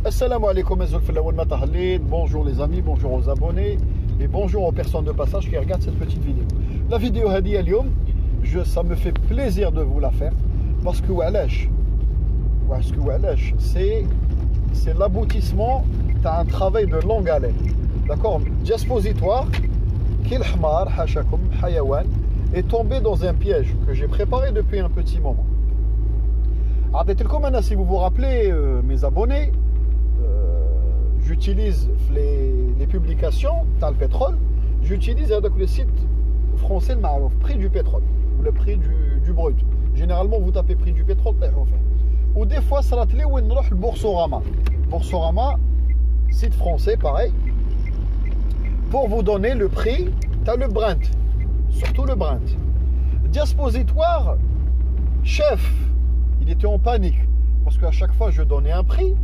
Assalamu alaikum, bonjour les amis, bonjour aux abonnés et bonjour aux personnes de passage qui regardent cette petite vidéo. La vidéo Hadi Alioum, ça me fait plaisir de vous la faire parce que c'est l'aboutissement d'un travail de longue haleine. D'accord? Dispositoire, Kil Hmar, Hashakum, Hayawan, est tombé dans un piège que j'ai préparé depuis un petit moment. Si vous vous rappelez, mes abonnés, j'utilise les publications dans le pétrole, j'utilise le site français le Marouf, prix du pétrole, ou le prix du brut. Généralement, vous tapez prix du pétrole, ou des fois, ça l'atelier où on le Boursorama. Boursorama, site français, pareil, pour vous donner le prix, tu as le Brent, surtout le Brent. Dispositoire, chef, il était en panique, parce qu'à chaque fois, je donnais un prix,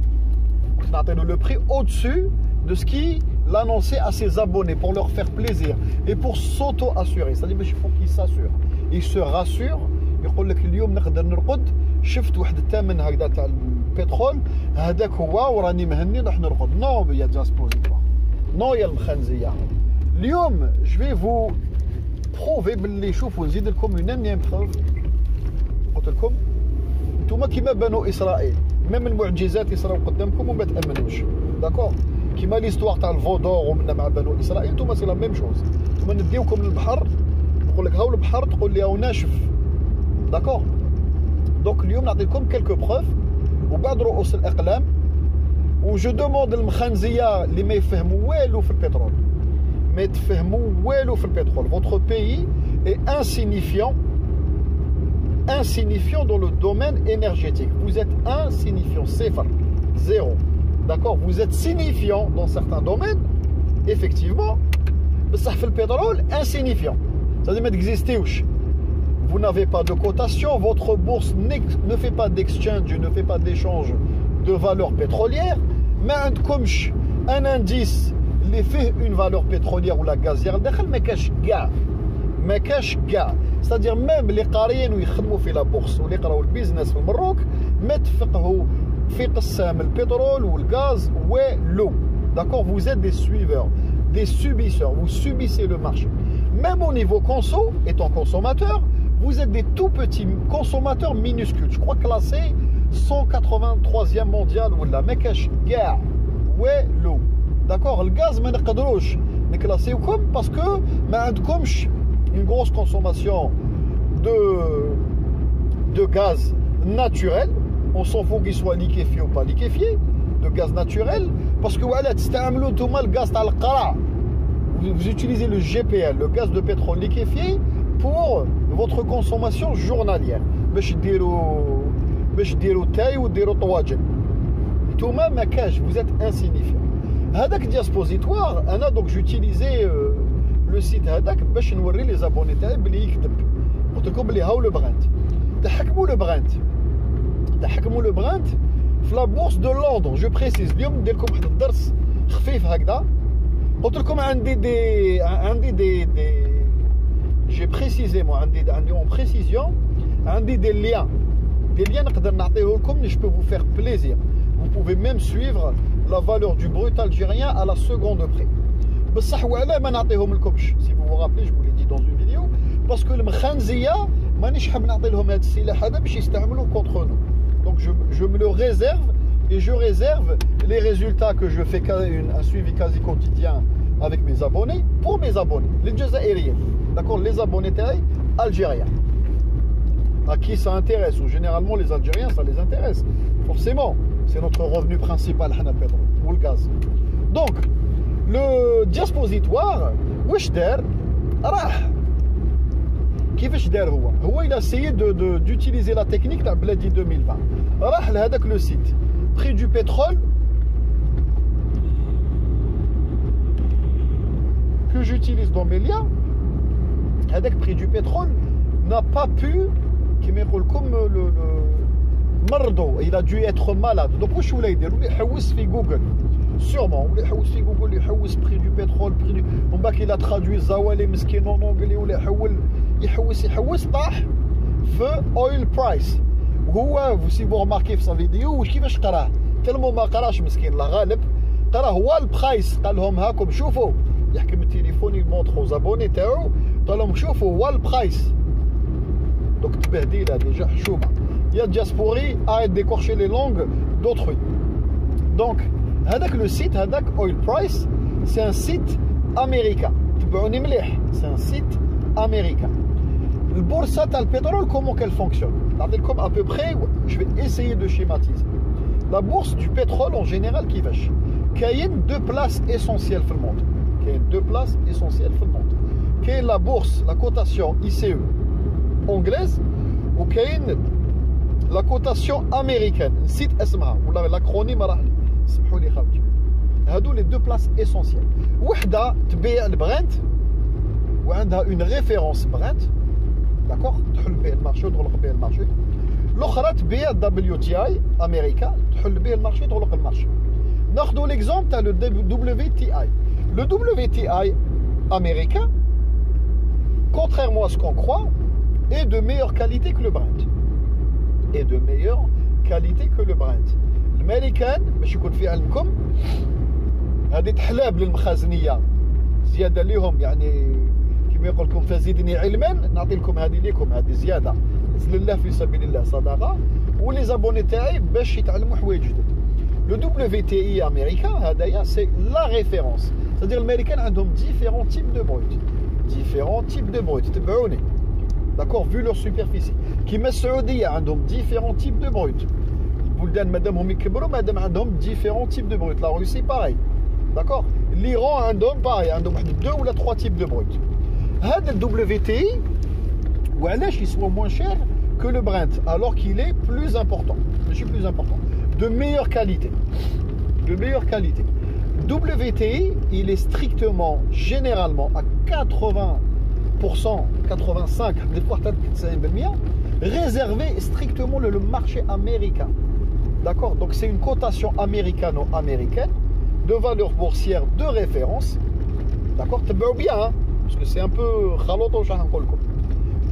le prix au-dessus de ce qu'il annonçait à ses abonnés pour leur faire plaisir et pour s'auto-assurer. C'est-à-dire qu'il faut qu'ils s'assurent. Ils se rassurent. يقول لك اليوم نقدر نرقد شفت واحد الثمن هكذا تاع البترول هذاك هو وراني مهني راح نرقد. نو يا جاسبوزيتوار نو يا المخنزيه. اليوم je vais vous prouver باللي شوفوا نزيد لكم une énième preuve. قلت لكم انتوما كيما بنو اسرائيل même المعجزات يصراو قدامكم وما تامنوش. داكور كيما ليستوار تاع الفودور ومنا مع بنو اسرائيل انتوما سي لا ميم شوز. انتوما نديوكم للبحر نقول لك هاو البحر تقول لي هاو ناشف. داكور دونك اليوم نعطيكم كلكو بروف وبعد رؤوس الاقلام وجو دوموند المخنزيه اللي ما يفهموا والو في البترول ما يتفهموا والو في البترول. Votre pays est insignifiant dans le domaine énergétique. Vous êtes insignifiant, c'est zéro. D'accord? Vous êtes signifiant dans certains domaines, effectivement, mais ça fait le pétrole insignifiant. Ça veut dire n'existez où. Vous n'avez pas de cotation, votre bourse ne fait pas d'exchange, ne fait pas d'échange de valeur pétrolière, mais un indice qui fait une valeur pétrolière ou la gazière, mais cache gars. ما كاش كاع. c'est-à-dire même اللي قاريين ويخدموا في لا بورس واللي يقراو البيزنس في المروك ما تفقهوا في قسام البترول والغاز ولو. d'accord? Vous êtes des suiveurs, des subisseurs, vous subissez le marché. Même au niveau conso, étant consommateur, vous êtes des tout petits consommateurs minuscules. Je crois classé 183e mondial ou la ما كاش كاع ولو. d'accord? الغاز ما نقدروش نكلاسيوكم parce que ما عندكمش une grosse consommation de gaz naturel. On s'en fout qu'il soit liquéfié ou pas liquéfié, de gaz naturel, parce que voilà, le gaz vous utilisez le GPL, le gaz de pétrole liquéfié, pour votre consommation journalière. Vous êtes insignifiant. Hadak dispositoire, donc j'utilisais le site هذاك باش نوري لي زابوني تاعي بلي يكذب. قلت لكم بلي هاو لو برانت تحكموا لو برانت في لا بورس دو لندن. جو بريسيز اليوم ندير لكم واحد الدرس خفيف هكذا. قلت لكم عندي دي جي بريسيزيمون عندي اون بريسيزيون عندي دي ليان نقدر نعطيه لكم. Je peux vous faire plaisir. Vous pouvez même suivre la valeur du brut algérien à la seconde près. بصح وعلاه ما نعطيهم لكمش. si vous vous rappelez je vous l'ai dit dans une vidéo parce que المخنزيه مانيش حاب نعطي لهم هذا السلاح هذا باش يستعملوه contre nous. donc je me le réserve et je réserve les résultats que je fais un suivi quasi quotidien avec mes abonnés pour mes abonnés les Jazairiens. d'accord? les abonnés taille algériens à qui ça intéresse ou généralement les Algériens ça les intéresse forcément, c'est notre revenu principal le pétrole ou le gaz. donc le dispositoire واش دار راه كيفاش دار هو il a essayé d'utiliser la technique تاع بلادي 2020. راح لهذاك لو سيت prix du pétrole que j'utilise dans mes liens. هذاك prix du pétrole n'a pas pu كيما يقول لكم مرضو. il a dû être malade. donc واش ولا يدير؟ ولا يحوس في جوجل sûrement ولا يحوس في جوجل يحوس prix du pétrole prix du ومن بعد il a traduit زوالي مسكين en anglais ولا يحوس طاح في oil price. وهو si vous remarquez في sa vidéo كيفاش قراه تلمو ما قراش مسكين الله غالب، قرا هو البرايس، قال لهم هاكم شوفوا، يحكم التليفون يمونطخو زابوني تاعو، قال لهم شوفوا هو البرايس. دوك تبهديله ديجا حشومه. يا دياسبوري اريت ديكورشي لي لونغ دوتروي. دونك هذاك لو سيت هذاك اويل برايس سي ان سيت امريكان، تبعوني مليح، سي ان سيت امريكان. البورصه تاع البترول كومون كال فونكسيون، نعطيكم ا بو بري، جو في اسيي دو شيماتيزي. لا بورصه دو بترول en général كيفاش؟ كاين دو بلاس اسونسيال في الموند، كاين دو بلاس اسونسيال في الموند. كاين لا بورصه لا كوتاسيون اي سي او انجليز، وكاين لا كوتاسيون امريكان، نسيت اسمها ولا لاكرونيم راح لي، سمحوا لي خاوتي. هادو لي دو بلاس اسونسيال، وحده تبيع البرنت وعندها اون ريفيرونس برنت، داكوغ، تحل به المارشي وتغلق به المارشي. الاخرى تبيع دبليو تي اي امريكا، تحل به المارشي وتغلق المارشي. ناخذوا ليكزومبل تاع لو دبليو تي اي. لو دبليو تي اي امريكان، contrairement à ce qu'on croit, est de meilleure qualité que le Brent. Et de meilleure qualité que le Brent. الامريكان باش يكون في علمكم هذه تحلاب للمخازنيه زياده ليهم، يعني كما يقول لكم فزيدني علما، نعطي لكم هذه ليكم، هذه زياده نزل الله في سبيل الله صدقه، ولي زابوني تاعي باش يتعلموا حوايج جدد. لو دبليو تي اي امريكان هذايا سي لا ريفيرونس، c'est-à-dire الامريكان عندهم ديفيرون تيب دو بروت، ديفيرون تيب دو بروت، تبعوني داكور فيو لور سوبرفيسي. كيما السعوديه عندهم ديفيرون تيب دو بروت، البلدان مادامهم يكبروا مادام عندهم ديفيرون تيب دو بروت. لا روسي باراي، داكور، ليران عندهم باراي، عندهم واحد 2 ولا 3 تيب دو بروت. هذا الدبليو تي اي وعلاش يسوى موان شير que le Brent alors qu'il est plus important, ماشي plus important, de meilleure qualité, de meilleure qualité. WTI, il est strictement, généralement, à 80%, 85%, des fois réservé strictement le marché américain. D'accord? Donc c'est une cotation américano-américaine de valeur boursière de référence. D'accord? T'as bien, hein? Parce que c'est un peu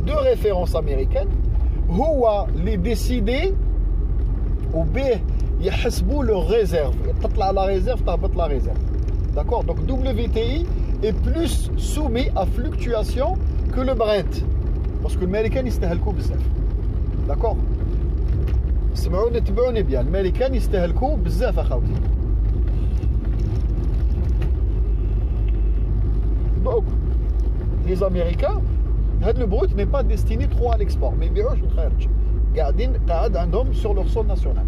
de référence américaine. هو اللي ديسيدي وبيه يحسبوا لو ريزيرف، تطلع لا ريزيرف تهبط لا ريزيرف. داكور؟ دونك دبليو تي اي est plus soumis à fluctuation que le Brent parce que الامريكان يستهلكوا بزاف. داكور؟ سمعوني تبعوني بيان، الامريكان يستهلكوا بزاف اخاوتي. دونك les américains هاد لو بروت ني با ديستيني ترو على الاكسبور، ما يبيعوش الخارج، قاعد عندهم سور لور سول ناسيونال.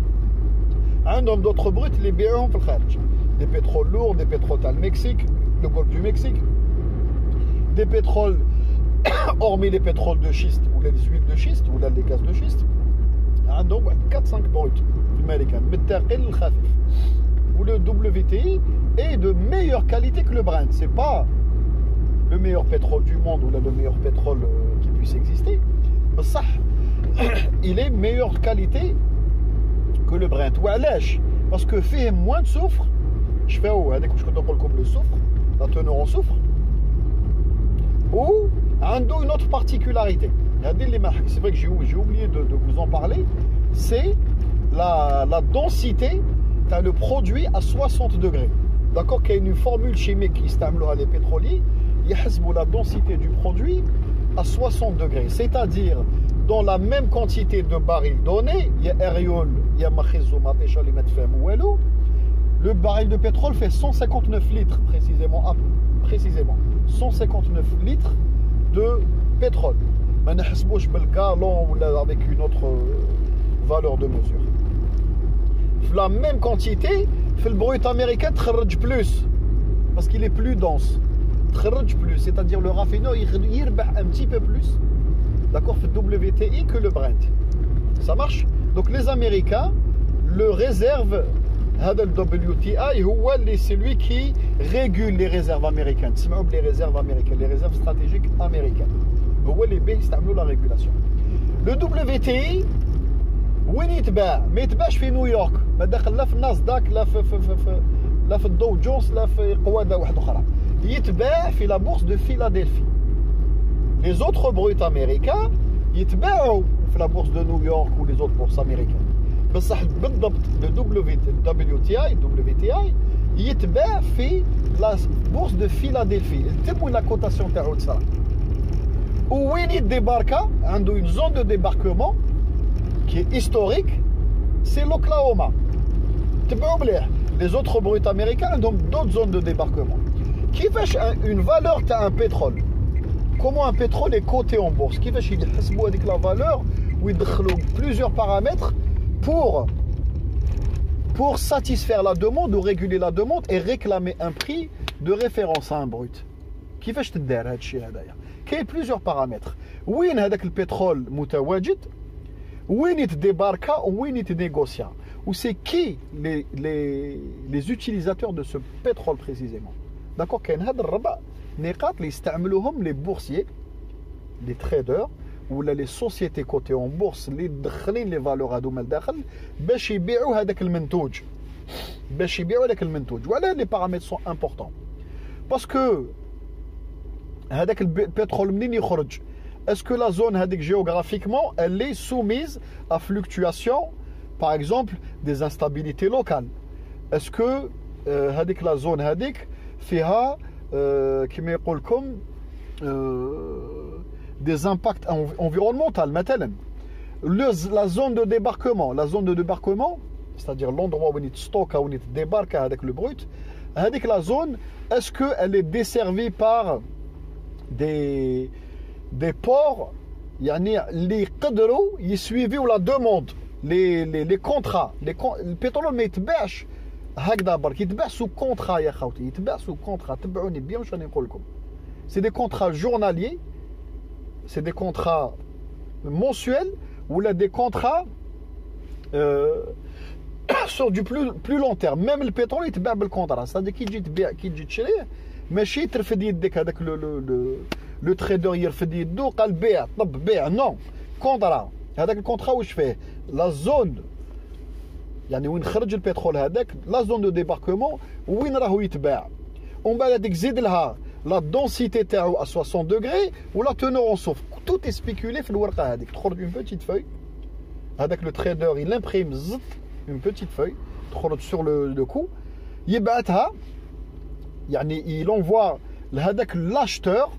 عندهم دوطخ بروت اللي يبيعوهم في الخارج، دي بترول لور، دي بترول تاع المكسيك، لو غولف دو مكسيك، دي بترول اورمي لي بترول دو شيست ولا لي زويل دو شيست ولا لي غاز دو شيست. عندهم واحد 4 5 بروت في الامريكان من الثقيل للخفيف. ولو دبليو تي اي est de meilleure qualité que le Brent. C'est pas le meilleur pétrole du monde ou le meilleur pétrole qui puisse exister, بصح il est meilleure qualité que le Brent. وعلاش؟ parce que فيه moins de soufre. شفاو هذاك واش كنت نقول لكم لو soufre, la teneur en soufre, ou عنده une autre particularité. هذه اللي ما c'est vrai que j'ai oublié de vous en parler, c'est la densité t'as le produit à 60 degrés. D'accord, qu'il y a une formule chimique qui s'appelle les pétroliers, يحسبوا la densité du produit à 60 degrés, c'est-à-dire dans la même quantité de barils donnés, il y a aériol, il y a makhizou, matécha, les metfem ou elou, le baril de pétrole fait 159 litres précisément 159 litres de pétrole. ما نحسبوش بالgallon ou avec une autre valeur de mesure. La même quantité, le brut américain تخرج plus parce qu'il est plus dense. تخرج plus, c'est-à-dire le raffineur il يربح un petit peu plus, d'accord, fait WTI que le Brent. Ça marche? Donc les Américains le réservent. هذا WTI هو اللي c'est lui qui régule les réserves américaines. تسمعوا les réserves américaines, les réserves stratégiques américaines. هو اللي بيه يستعملوا la régulation. Le WTI وين يتباع؟ ما يتباعش في نيويورك، ما داخل لا في الناسداك لا في الدو جونز لا في قواده واحده اخرى. يتباع في لا بورصه دو فيلادلفي. لي زوتر بروت امريكان يتباعوا في لا بورصه دو نيويورك و لي زوتر بورص امريكان. بصح بالضبط WTI يتباع في لا بورس دو فيلادلفي تم لا كوتاسيون تاعو تصرا وين يديباركا عنده اون زون دو ديباركمون كي هيستوريك سي لوكلاهوما تبعوا مليح لي زوتر بروت امريكان عندهم دوت زون دو ديباركمون كيفاش اون فالور تاع ان بترول كومون ان بترول اي كوتي اون بورس كيفاش يحسبوا هذيك لا فالور ويدخلوا بليزيور بارامتر pour satisfaire la demande ou réguler la demande et réclamer un prix de référence à un brut. كيفاش تدار هذا الشيء هذايا؟ كاين plusieurs paramètres. وين هذاك البترول متواجد؟ وين يتديباركا وين يتنيغوسيا؟ وسي كي les utilisateurs de ce pétrole précisément. D'accord. كاين هاد الربع نقاط اللي يستعملوهم les boursiers, les traders ولا لي سوسيتي كوتي اون بورس اللي دخلين لي فالور هادو من الداخل باش يبيعوا هذاك المنتوج وعلى لي بارامتر سون امبورطون باسكو هذاك البترول منين يخرج اسكو لا زون هذيك جيوغرافيكمون اللي سوميز ا فلوكتواسيون باغ اكزومبل دي انستابيليتي لوكال اسكو هذيك لا زون هذيك فيها كيما يقول لكم des impacts environnementaux مثلا la zone de débarquement c'est-à-dire l'endroit où on stocke où on débarque avec le brut avec la zone est-ce que elle est desservie par des ports يعني اللي يقدروا يسويفيو la demande les contrats le pétrole ما يتباعش هكذا برك يتباع سو كونترا يا خوتي يتباع سو كونترا تبعوني بيان واش راني نقول لكم c'est des contrats journaliers c'est des contrats mensuels ou là des contrats sur du plus long terme. Même le pétrole il تباع بالكونترا c'est-à-dire كي تجي تشريه ماشي ترفد يدك هذاك لو تريدر يرفد يدو قال بيع طب بيع نو كونترا هذاك الكونترا واش فيه لا زون يعني وين خرج البترول هذاك لا زون دو ديباركمون وين راهو يتباع ومن بعد هذيك زيد لها la densité تاعو à 60 degrés ou la teneur en soufre tout est spéculé في الورقه هذيك تخرج une petite feuille هذاك le trader il imprime زط une petite feuille تخرج sur le coup يبعثها يعني il envoie لهذاك l'acheteur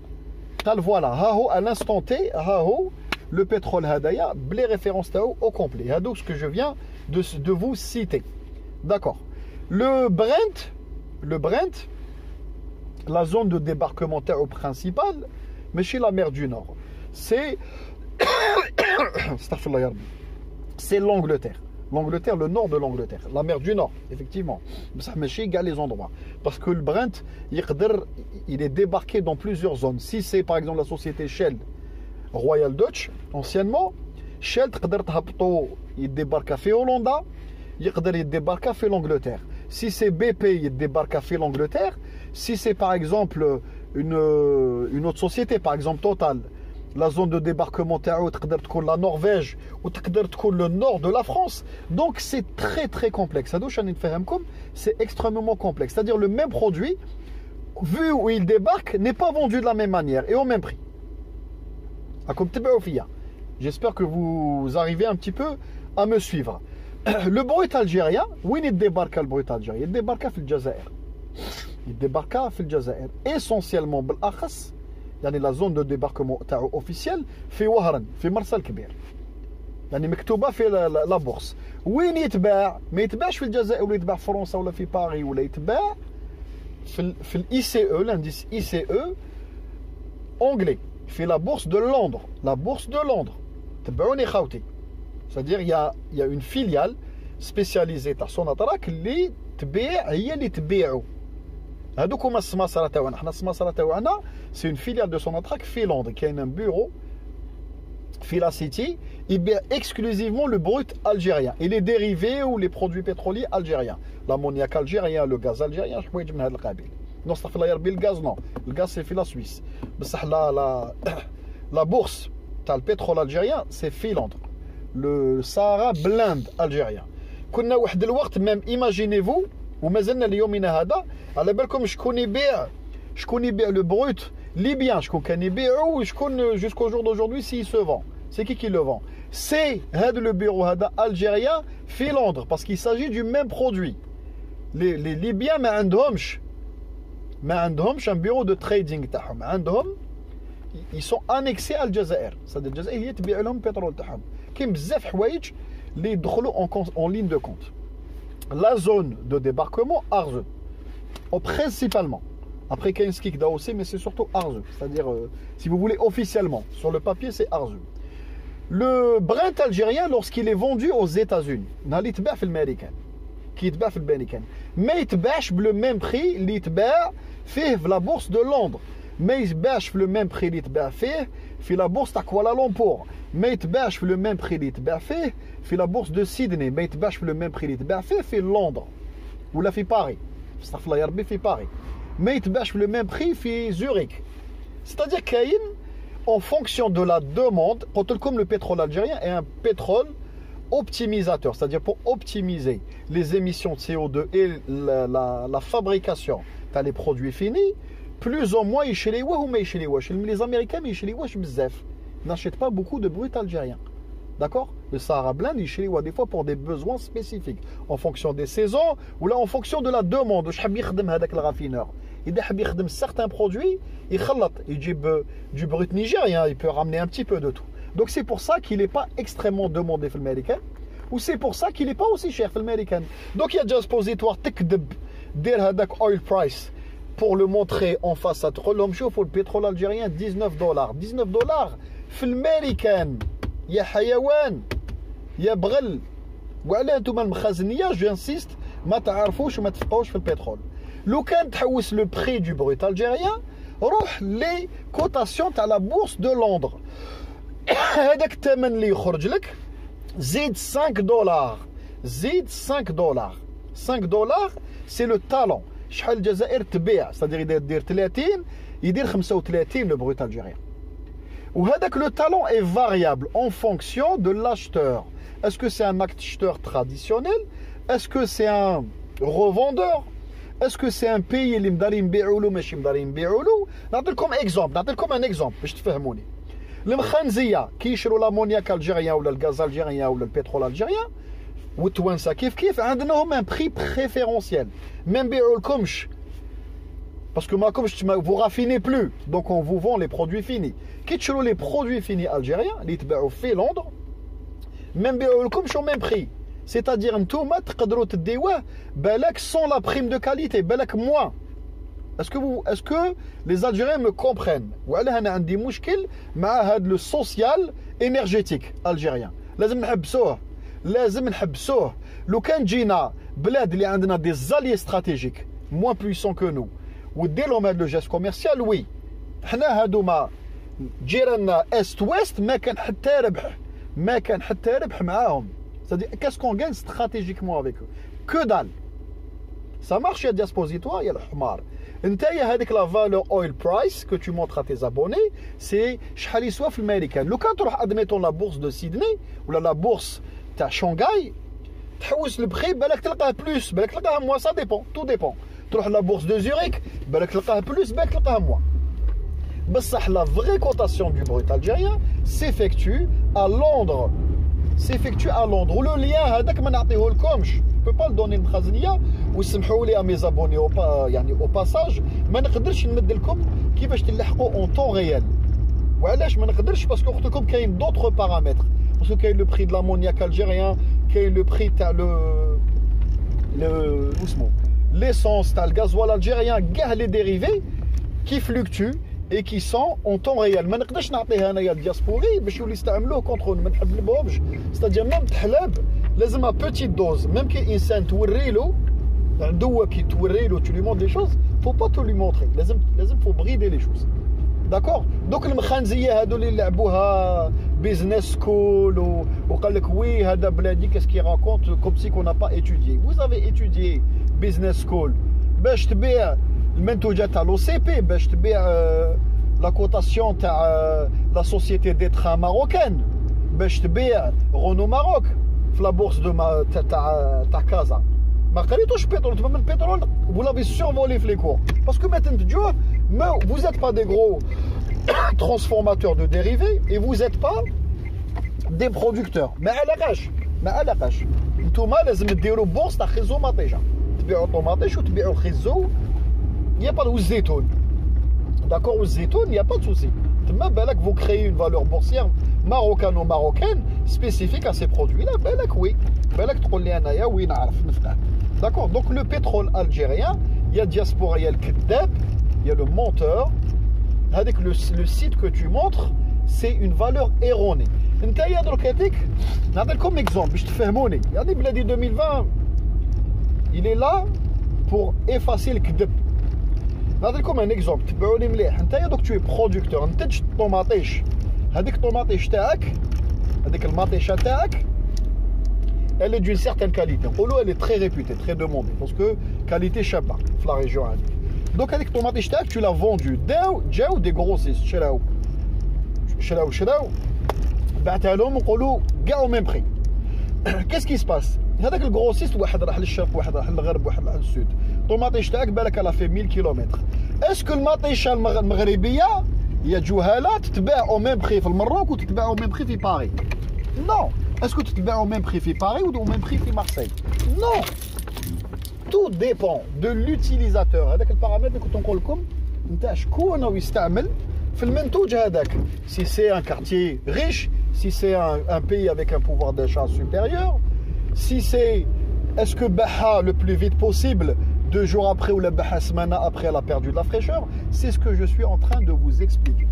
قال voilà ها هو à l'instant T ها هو le pétrole هذايا بلي références تاعو au complet هادو ce que je viens de vous citer d'accord le Brent la zone de débarquement principale, mais chez la mer du Nord, c'est c'est l'Angleterre. L'Angleterre, le nord de l'Angleterre, la mer du Nord, effectivement. Ça marche à les endroits. Parce que le Brent, il est débarqué dans plusieurs zones. Si c'est par exemple la société Shell, Royal Dutch, anciennement, Shell, il débarque à Hollande, il débarque à l'Angleterre. Si c'est BP, il débarque à l'Angleterre. Si c'est par exemple une autre société, par exemple Total, la zone de débarquement la Norvège ou le nord de la France. Donc c'est très très complexe. C'est extrêmement complexe. C'est-à-dire le même produit, vu où il débarque, n'est pas vendu de la même manière et au même prix. J'espère que vous arrivez un petit peu à me suivre. Le brut algérien, où il débarque le brut algérien? Il débarque à Algérie. Il débarqua في الجزائر essentiellement بالاخص يعني la zone de débarquement تاعو officiel في وهران في مرسى الكبير يعني مكتوبه في لا بورس وين يتباع ما يتباعش في الجزائر ولا يتباع في فرنسا ولا في باريس ولا يتباع في الاي سي او لانديس اي سي او انجلي في لا بورس دو لندن تبعوني خاوتي c'est-à-dire il y a une filiale spécialisée تاع سوناتراك اللي تبيع هي اللي تبيعو هذوك هما السماسره تاعنا حنا السماسره تاعنا سي اون فيليال دو سوناتراك في لندن كاين ان بيرو في لا سيتي يبيع اكسكلوزيفمون لو بروت الجيريان اي لي ديريفي و لي برودوي بترولي الجيريان لامونياك الجيريان لو غاز الجيريان حوايج من هذا القبيل نصطفى الله يربي الغاز نو الغاز سي في لا سويس بصح لا بورس تاع البترول الجيريان سي في لندن لو سارا بلاند الجيريان كنا واحد الوقت ميم ايماجينيفو ومازلنا ليومنا هذا على بالكم شكون يبيع لو بروت ليبيان شكون كان يبيعو وشكون جوسكو جور دوجوردي سي سو فون سي كي لو فون c'est le bureau algérien في Londres parce qu'il s'agit du même produit. Les Libyens ما عندهمش un bureau de trading تاعهم. عندهم ils sont annexés à الجزائر. c'est-à-dire الجزائر هي تبيع لهم البترول تاعهم. كاين بزاف حوايج اللي يدخلوا en ligne de compte. La zone de débarquement Arze. Principalement. Après qu'il y a un skik aussi, mais c'est surtout Arze. C'est-à-dire, si vous voulez officiellement, sur le papier, c'est Arze. Le Brent algérien, lorsqu'il est vendu aux États-Unis, il y a américain, qui est américain, mais il est le même prix, il est fait la bourse de Londres. Mais il est le même prix, il est fait la bourse de Kuala Lumpur. Mais il est le même prix, il est fait la bourse de Sydney. Mais il est le même prix, il est fait Londres. Ou la fait Paris. Fait Paris. Mais il est le même prix, fait Zurich. C'est-à-dire qu'en fonction de la demande, comme le pétrole algérien est un pétrole optimisateur, c'est-à-dire pour optimiser les émissions de CO2 et la fabrication des produits finis, plus ou moins les Américains n'achètent pas beaucoup de brut algérien. D'accord? Le Sahara Blind, des fois pour des besoins spécifiques, en fonction des saisons ou là en fonction de la demande. Le raffineur, il a certains produits, il du brut nigérien, il peut ramener un petit peu de tout. Donc c'est pour ça qu'il n'est pas extrêmement demandé dans l'américain, ou c'est pour ça qu'il n'est pas aussi cher dans l'américain. Donc il y a déjà suppositoire dire oil price pour le montrer en face à trop l'homme chaud pour le pétrole algérien $19. $19 dans l'américain. يا حيوان يا بغل وعلاه انتم المخازنيه جانسيست ما تعرفوش وما تفقهوش في البترول. لو كان تحوس لو بري دو بروت الجيريان روح لي كوتاسيون تاع لا بورس دو لندر هذاك الثمن اللي يخرج لك زيد $5 زيد $5 $5 سي لو تالون. شحال الجزائر تبيع c'est-à-dire يدير 30 يدير 35 لو بروت الجيريان. Le talent est variable en fonction de l'acheteur. Est-ce que c'est un acheteur traditionnel? Est-ce que c'est un revendeur? Est-ce que c'est un pays qui comme exemple, comme un exemple, je te fais le mkhanziya qui يشروا l'ammoniac algérien ou le gaz algérien ou le pétrole algérien ou توانسا كيف عندهم un prix préférentiel. Même بيعولكمش parce que vous raffinez plus, donc on vous vend les produits finis. Quitte les produits finis algériens, les tbao fait Londres, même au même prix. C'est-à-dire un tomate sans la prime de qualité, moins. Est-ce que les Algériens me comprennent? Ou alors on a des مشكل مع le social énergétique algérien. لازم نحبسوه. لو كان جينا بلاد اللي عندنا des alliés stratégiques moins puissants que nous. ودير لهم هذا لو جيست كوميرسيال وي حنا هادوما جيراننا است ويست ما كان حتى ربح معاهم. c'est-à-dire qu'est-ce qu'on gagne stratégiquement avec eux que dalle. ça marche يا ديسبوزيتوار يا الحمار. انت يا هذيك لا فالور اويل برايس que tu montres à tes abonnés c'est شحال يسوى في الامريكان. لو كان تروح ادميتون لا بورس دو سيدني ولا لا بورس تاع شانغاي تحوس البخي بالك تلقاه بلوس بالك تلقاه موان سا ديبون تو ديبون. تروح la bourse de Zurich بالك تلقاها بلوس بالك تلقاها موان. بصح la vraie cotation du brut algérien s'effectue à Londres. Ou le lien هذاك ما نعطيه لكمش. Je peux pas le donner المخازنيه ويسمحوا لي à mes abonnés يعني au passage ما نقدرش نمد لكم كيفاش تلحقوا en temps réel. وعلاش ما نقدرش parce que اختكم كاين d'autres paramètres. Parce que كاين le prix de l'ammoniac algérien, كاين le prix تاع le l'essence, le gasoil algérien, les dérivés qui fluctuent et qui sont en temps réel. ما نقدرش نعطيها انا يا الدياسبوري باش يولي يستعملوه كونترول ما نحبلهمش. c'est-à-dire même الحلاب لازم petite dose. même كي انسان توريلو عدوه كي توريلو tu lui montres des choses, faut pas te lui montrer. لازم faut brider les choses. D'accord? Donc المخانزيه هادو اللي لعبوها business school وقال لك وي هذا بلادي qu'est-ce qu'il raconte comme si qu'on n'a pas étudié. Vous avez étudié business school باش تبيع المنتوجات تاع لو سي بي باش تبيع لا كوتاسيون تاع لا سوسيتي دي تران ماروكان باش تبيع رونو ماروك في لا بورس دو تاع كازا. ما قريتوش بترول تبع من البترول vous l'avez survolé في لي كور parce que maintenant تجوا vous êtes pas des gros transformateurs de dérivés et vous n'êtes pas des producteurs. Mais à la cache. Ntouma لازم ديروا بورصه تاع خيزو مطيشه. تبيعوا طوماطيش وتبيعوا الخيزو. Il n'y a pas de والزيتون. D'accord, والزيتون, il n'y a pas de souci. تما بالك vous créez une valeur boursière marocaine spécifique à ces produits-là. بالك oui. بالك تقول لي انايا وين نعرف نفقه. D'accord, donc le pétrole algérien, il y a diaspora, il y a le kdab, il y a le menteur. Avec le site que tu montres, c'est une valeur erronée. نتايا درك هذيك نعطيكم اكزومبل باش تفهموني. يعني بلادي 2020 il est là pour effacer الكذب. نعطيكم un exemple تبعوني مليح. نتايا دوك tu es producteur نتج الطوماطيش. هذيك الطوماطيش تاعك هذيك المطيشه تاعك elle est d'une certaine qualité. نقولوا elle est très réputée, très demandée parce que qualité شابه في la région هذيك. Donc هذيك الطوماطيش تاعك tu l'as vendue جاو des grossistes شراو بعتها لهم نقولوا كاع او ميم بري. كيس كي سباس هذاك الجروسيست واحد راح للشرق واحد راح للغرب واحد راح للسود. الطوماطيش تاعك بالك على في 1000 كيلومتر. اسكو المطيشه المغربيه هي جهالات تتباع او ميم بري في المروك وتتباع او ميم بري في باريس؟ نو. اسكو تتباع او ميم بري في باريس ou au même prix في مارسيل؟ نو. tout dépend de l'utilisateur. هذاك البارامتر اللي كنت نقول لكم نتاع شكون هو يستعمل في المنتوج هذاك. Si c'est un quartier riche, si c'est un pays avec un pouvoir d'achat supérieur, si c'est est-ce que Baha le plus vite possible 2 jours après ou la Baha semana après elle a perdu de la fraîcheur, c'est ce que je suis en train de vous expliquer.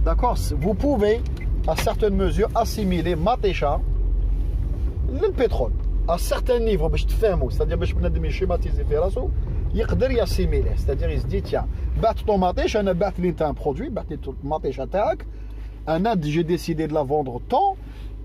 D'accord, vous pouvez à certaines mesures assimiler Matécha le pétrole à certains niveaux باش تفهموا, c'est-à-dire باش بنادم يشيماتيزي في راسو يقدر ياسيميليه, c'est-à-dire il se dit tiens بعت طوماطيش انا بعت لي انت ان برودوي بعت لي الطوماطيشه تاعك انا j'ai décidé de la vendre tant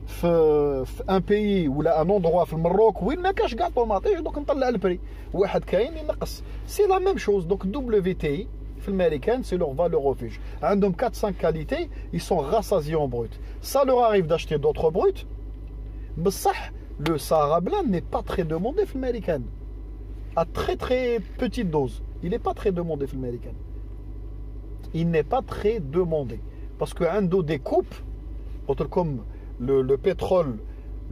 في ان بيي ولا ان اندروا في المروك وين ما كاش كاع طوماطيش دوك نطلع البري واحد كاين ينقص. سي لا ميم شوز. دوك دبليو تي في الامريكان سي لور فالور ريفوج عندهم 4 5 كاليتي ils sont rassasiés en brut. Ça leur arrive d'acheter d'autres bruts بصح le Sahara blanc n'est pas très demandé في الامريكان à très très petite dose. Il n'est pas très demandé في الامريكان. Il n'est pas très demandé parce que عنده des coupes comme le pétrole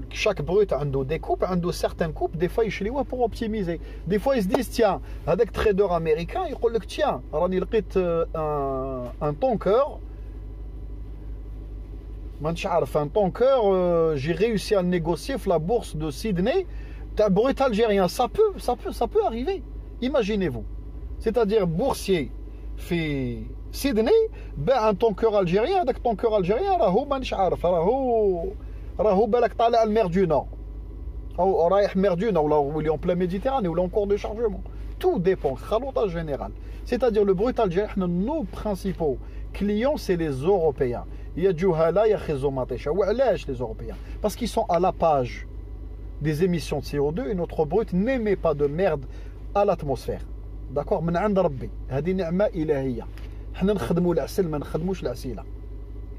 chaque brut عنده des coupes, عنده certaines coupes des fois يشريوها pour optimiser. Des fois ils se disent tiens هذاك trader américain يقول لك tiens راني لقيت un tanker مانيش عارف un tanker j'ai réussi à le négocier في la bourse de Sydney تاع brut algérien. Ça peut arriver. Imaginez-vous. C'est-à-dire boursier في سيدني باع ان طونكور الجيريان. هذاك الطونكور الجيريان راهو مانيش عارف راهو بالك طالع المير دو نور او رايح مير دو نور ولا اون بلا ميديتيراني ولا اون كور دو شارجمون. tout dépend. خلوطه جينيرال. C'est-à-dire le brut algérien حنا nos principaux clients c'est les Européens. يا جهاله يا خيزو مطيشه. وعلاش les Européens? Parce qu'ils sont à la page des émissions de CO2 et notre brut n'émet pas de merde à l'atmosphère. D'accord, من عند ربي هذه نعمه الهيه. حنا نخدموا العسل ما نخدموش العسيله.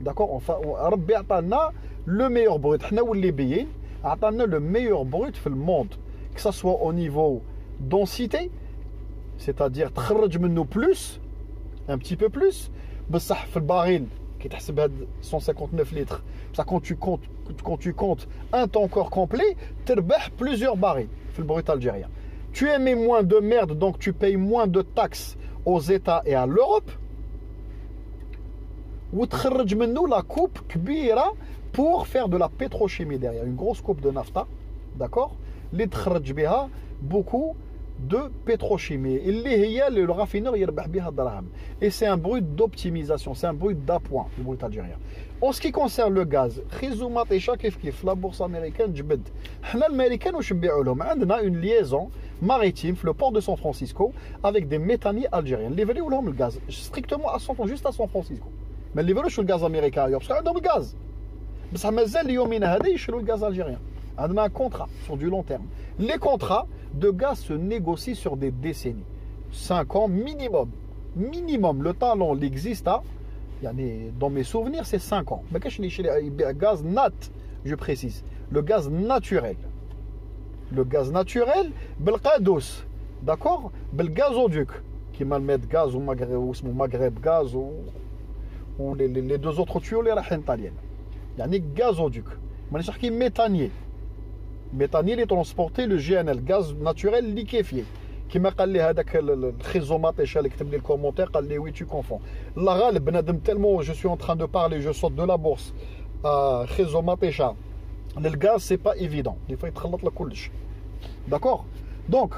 داكور, ربي عطانا لو ميور بروت. حنا والليبيين عطانا لو ميور بروت في الموند que ça soit au niveau densité, c'est-à-dire تخرج منه plus un petit peu plus بصح في الباريل كي تحسب هاد 159 litres بصح quand tu comptes un tanker complet تربح plusieurs barils في البروت algérien. Tu émets moins de merde, donc tu payes moins de taxes aux États et à l'Europe. Ou تخرج منه la coupe كبيرة pour faire de la pétrochimie derrière, une grosse coupe de nafta, d'accord, اللي تخرج بها beaucoup de pétrochimie اللي هي le raffineur يربح بها الدراهم. Et c'est un brut d'optimisation, c'est un brut d'appoint, le brut algérien. En ce qui concerne le gaz, خيزو مطيشه كيف la bourse américaine جبد. حنا الامريكان واش نبيعوا لهم؟ عندنا une liaison maritime في le port de San Francisco avec des méthaniers algériens اللي يفريو لهم الغاز strictement à juste à San Francisco. ما اللي يفريوش الغاز امريكان باسكو عندهم الغاز بصح مازال اليومين هذا يشروا الغاز algérien. عندنا un contrat sur du long terme. Les contrats de gaz se négocient sur des décennies, 5 ans minimum. Le temps long il existe à يعني dans mes souvenirs c'est 5 ans. ما كاش اللي يشري يبيع غاز نات, je précise, le gaz naturel. Le gaz naturel بالقادوس, d'accord, بالغازودوك كيما الميد غاز ومغرب واسمه مغرب غاز و les deux autres tuyaux اللي رايحين طاليين يعني غازودوك. مانيش نحكي méthanier. Méthanier اللي transporté le GNL, gaz naturel liquéfié. كما قال لي هذاك الخيزوماتيشا اللي كتب لي الكومونتير قال لي وي تو كونفون. لا غالب بنادم تالمون جو سوي en train de parler, je saute de la bourse. خيزوماتيشا للغاز سي با ايفيدون، دي فوا يتخلط لك كلش. داكور؟ دونك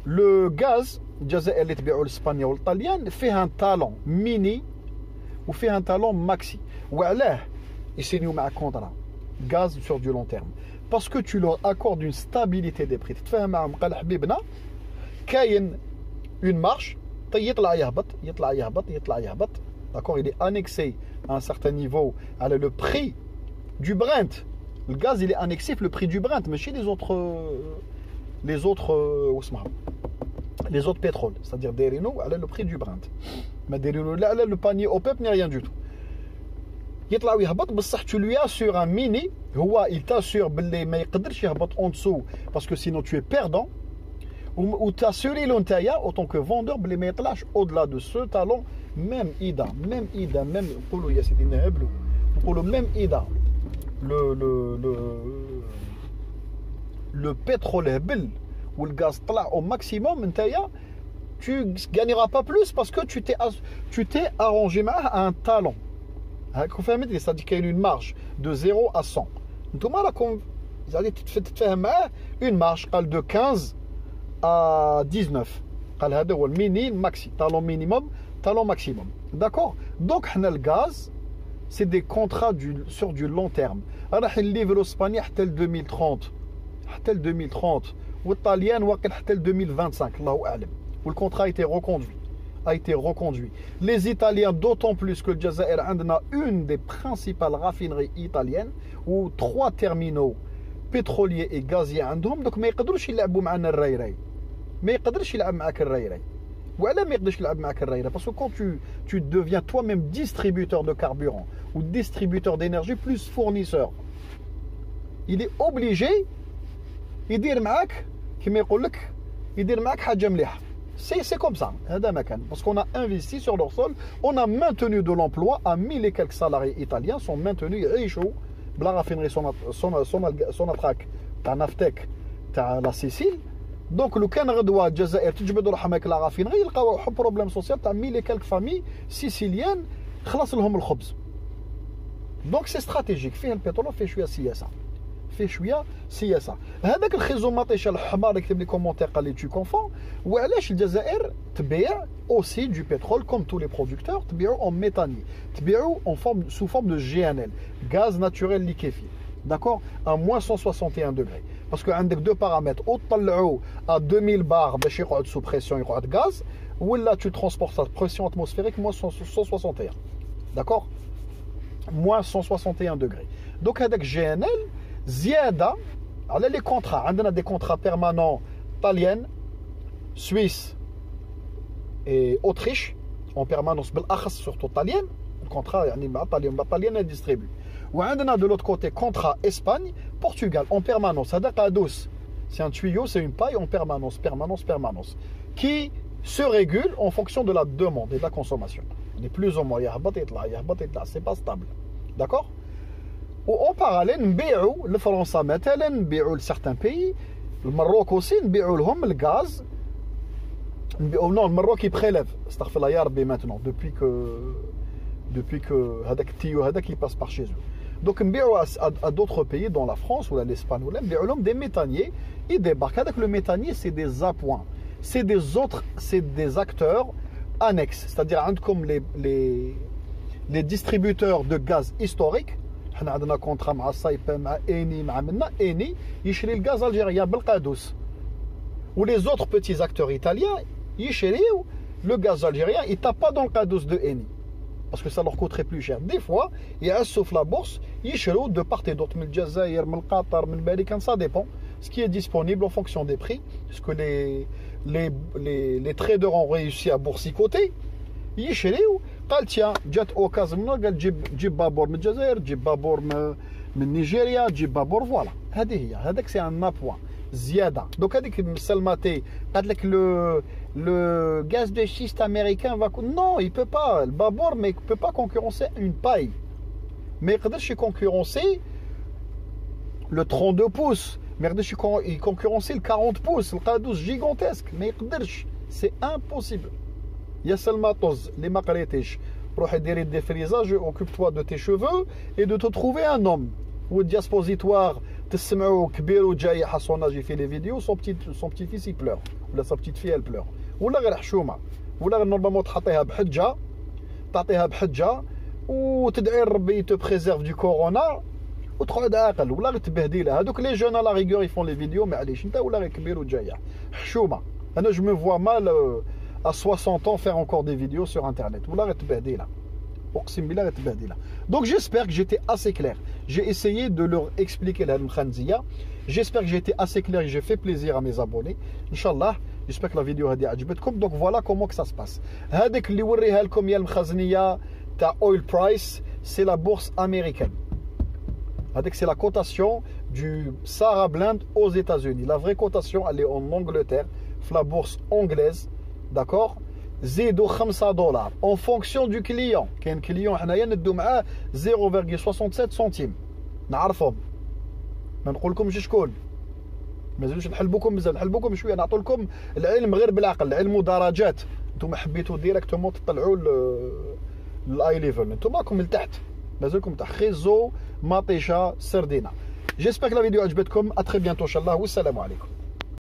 لو غاز الجزائر اللي تبيعوا لاسبانيا والطليان فيه ان تالون ميني وفيه ان تالون ماكسي. وعلاه يسينيو مع كونترا غاز سور دو لون تيرم؟ باسكو تو لور اكورد اون ستابيليتي دي بري. تتفاهم معاهم، قال حبيبنا كاين اون مارش يطلع يهبط يطلع يهبط يطلع يهبط. داكور؟ il est annexé à un certain niveau على le prix du Brent. Le gaz il est annexé le prix du Brent, mais chez les autres pétroles, c'est-à-dire des Renault, le prix du Brent. Mais des Renault là, le panier OPEP n'est rien du tout. يطلع ويهبط بصح tu lui assures un mini, هو il t'assure باللي ما يقدرش يهبط en dessous parce que sinon tu es perdant. ou t'assurer l'ontaya autant que vendeur باللي ما يطلعش au-delà de ce talon. même IDA même نقولوا يا سيدي نهبلوا نقولوا même IDA le pétrole هبل والغاز طلع au maximum نتايا tu gagneras pas plus parce que tu t'es arrangé معاه un talon. هاك فهمتني؟ c'est-à-dire qu'il y a une marge de 0 à 100. نتوما راكم يعني تتفاهم معاه une marge قال de 15 à 19. قال هذا هو الميني ماكسي، talon minimum talon maximum. D'accord? Donc حنا الغاز c'est des contrats sur du long terme. راح نليفرو اسبانيا حتى ل 2030 حتى ل 2030 والطاليان واقيل حتى ل 2025 الله اعلم. والكونترا a été reconduit. Les Italiens, d'autant plus que le Jazair a une des principales raffineries italiennes ou 3 terminaux pétroliers et gaziers عندهم. donc ما يقدروش يلعبوا معنا الريري. ما يقدرش يلعب معاك الريري. وعلا ما يقدرش يلعب معاك الريري parce que quand tu deviens toi-même distributeur de carburant ou distributeur d'énergie plus fournisseur, il est obligé يدير معاك كما يقول لك يدير معاك حاجه مليحه. C'est comme ça, parce qu'on a investi sur leur sol, on a maintenu de l'emploi, à 1000 et quelques salariés italiens sont maintenus riches. La raffinerie son attraque, t'as Naftek, t'as la Sicile. Donc le Canada, Jazair, tu veux avec la raffinerie, il y a un problème social, t'as 1000 et quelques familles siciliennes, خلاص لهم الخبز. Donc c'est stratégique, fait le pétrole, fait شوية سياسة. في شويه سياسه. هذاك الخيزوماطيشه الحمار اللي كتب لي كومونتير قال لي تو كونفون. وعلاش الجزائر تبيع اوسي دو بترول كوم تو لي برودكتور تبيعو اون ميثاني تبيعو اون فورم سو فورم دو جي ان ال غاز ناتوريل ليكيفي. داكور ا موان 161 دوغري باسكو عندك دو بارامتر او تطلعو ا 2000 بار باش يقعد سو بريسيون يقعد غاز ولا تو ترونسبورت بريسيون اتموسفيريك موان 161. داكور موان 161 دوغري. دونك هذاك جي ان ال زيادة على لي كونترا. عندنا دي كونترا بيرمانون طاليان سويس اي اوتريش اون بيرمانونس بالاخص سورتو طاليان الكونترا يعني مع طاليان ديستريبيو. وعندنا دو لوت كوتي كونترا اسباني بورتوغال اون بيرمانونس. هذا قادوس سي ان tuyau, c'est une paille en permanence qui se régule en fonction de la demande et de la consommation. Il est plus ou moins يهبط يطلع c'est pas stable. D'accord? وأون باراليل نبيعوا لفرنسا مثلا نبيعوا لسيغتان بيي. المروك اوسي نبيعوا لهم الغاز نبيعوا نو المروك يبخيليف استغفر الله يا ربي ماتنون depuis que هذاك التيو هذاك يباس بار شي زو. دونك نبيعوا à d'autres pays dans la France ولا l'Espagne ولا نبيعوا لهم des méthaniers ils débarquent. هذاك le méthanier c'est des appoints, c'est des acteurs annexes, c'est-à-dire عندكم les distributeurs de gaz historiques. حنا عندنا كونترا مع الصايبه مع اني مع منا اني يشري الغاز الجيريان بالقادوس ولي زوتر بيتي اكتور ايطاليان يشريو لو غاز الجيريان يتا با دون القادوس دو اني باسكو سا لور كوتري بلو شير. دي فوا يعسوا في لابورس يشرو دو بارتي دوت من الجزائر من قطر من بالي سا ديبون سكي ديسپونيبل اون فونكسيون دي بري باسكو لي تريدر اون ريوسي ا بورسيكوتي يشريو. قال تيا جات اوكازم قال جيب بابور من الجزائر جيب بابور من نيجيريا جيب بابور فوالا. هذه هي هذاك سي ان ابوان زياده. دوك هذيك مسلماتي قالت لك le gaz de schiste américain va non il peut pas le babor mais il peut pas concurrencer une paille. ما يقدرش يكونكورونسي le 32 pouces, merde, il concurrencie le 40 pouces, le K12 gigantesque, mais c'est impossible. Il y a seulement les maqretish. Pour faire des défrisages, occupe-toi de tes cheveux et de te trouver un homme. Ou diaspositoire, تسمعوا كبير وجاي à son âge, il fait les vidéos, son petit-fils il pleure, ou là sa petite fille elle pleure. Ou là غير حشومه. ou là normalement تعطيها بحجه. تعطيها بحجه وتدعي ربي te préserve du corona. وتقعد عاقل ولا غير تبهديله. هذوك لي جون على ريغور يفون لي فيديو معليش انت ولا غير كبير وجايه حشومه. انا je me vois mal à 60 ans faire encore des vidéos sur internet ولا غير تبهديله. Donc j'espère que j'étais assez clair. J'ai essayé de leur expliquer la Mkhanziya. J'espère que j'ai été assez clair et j'ai fait plaisir à mes abonnés. Inch'Allah, j'espère que la vidéo a été agibetkom. Donc voilà comment que ça se passe. Hadik li wuriha lkom ya Mkhazniya ta oil price, c'est la bourse américaine. Hadik c'est la cotation du Sahara Blend aux États-Unis. La vraie cotation elle est en Angleterre, la bourse anglaise, d'accord? زيدوا $5 en fonction du client. كاين كليون حنايا ندو معاه 0.67 سنتيم نعرفهم ما نقولكمش شكون مازالوش نحلبوكم بزاف نحلبوكم شويه نعطوا لكم العلم غير بالعقل العلم درجات انتم حبيتوا ديريكتومون تطلعوا الاي ليفل انتم راكم لتحت مازالكم تحت خيزو مطيشه سردينه. جيسبر que la vidéo عجبتكم. à très bientôt inchallah والسلام عليكم.